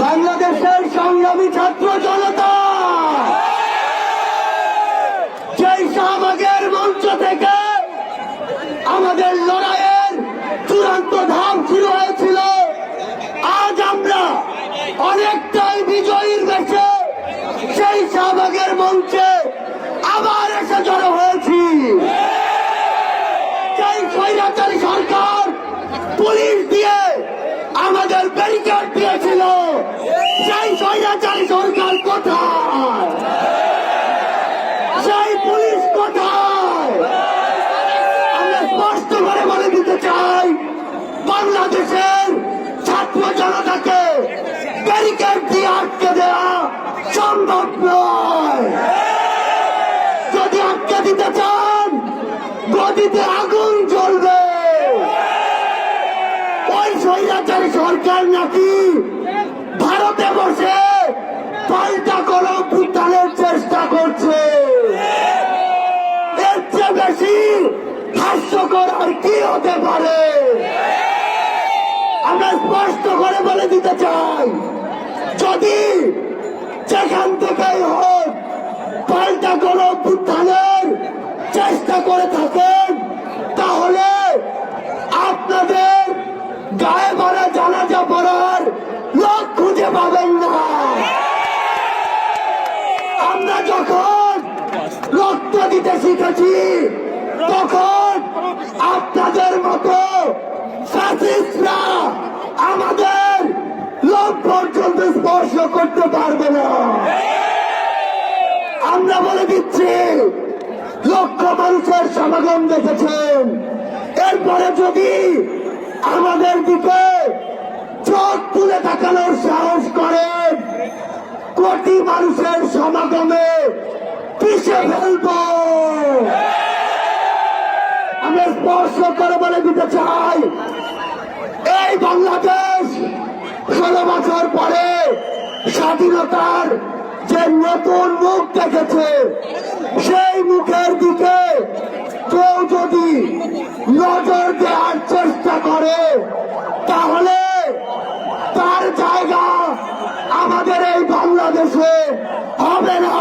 বাংলাদেশের সংগ্রামী ছাত্র জনতা যেই শাহবাগের মঞ্চ থেকে আমাদের লড়াইয়ের চূড়ান্ত ধাপ শুরু হয়েছিল, আজ আমরা অনেকটাই বিজয়ীর বেশে সেই শাহবাগের মঞ্চে আবার এসে জড়ো হয়েছি। সেই স্বৈরাচারী সরকার পুলিশ দিয়ে আমাদের ব্যারিকেড দিয়েছিল, সেই স্বৈরাচারী সরকার কোথায়? সেই পুলিশ কোথায়? আমরা স্পষ্ট করে বলে দিতে চাই, বাংলাদেশের ছাত্র জনতাকে ব্যারিকেড দিয়ে আটকে দেওয়া সম্ভব নয়। যদি আটকে দিতে চান, গদিতে আগুন জ্বলবে। ওই স্বৈরাচারী সরকার নাকি ভারতে বসে পাল্টা কোনো অভ্যুত্থানের চেষ্টা করছে। এর চেয়ে বেশি হাস্যকর আর কি হতে পারে? আমরা স্পষ্ট করে বলে দিতে চাই, যদি যেখান থেকেই হোক পাল্টা কোনো অভ্যুত্থানের চেষ্টা করে থাকেন, তাহলে আপনাদের গায়ে মারা জানাজা পড়ার লোক খুঁজে পাবেন না। আমরা যখন রক্ত দিতে শিখেছি, তখন আপনাদের মতো ফ্যাসিস্টরা আমাদের লোক পর্যন্ত স্পর্শ করতে পারবে না। আমরা বলে দিচ্ছি, লক্ষ মানুষের সমাগম দেখেছেন, এরপরে যদি আমাদের দিকে চোখ তুলে তাকানোর সাহস করেন, কোটি মানুষের সমাগমে পিষে ফেলব। আমরা স্পর্শ করে বলে দিতে চাই, এই বাংলাদেশ 16 বছর পরে স্বাধীনতার যে নতুন মুখ দেখেছে, সেই মুখের দিকে কেউ যদি নজর দেওয়ার চেষ্টা করে, তাহলে তার জায়গা আমাদের এই বাংলাদেশে হবে না।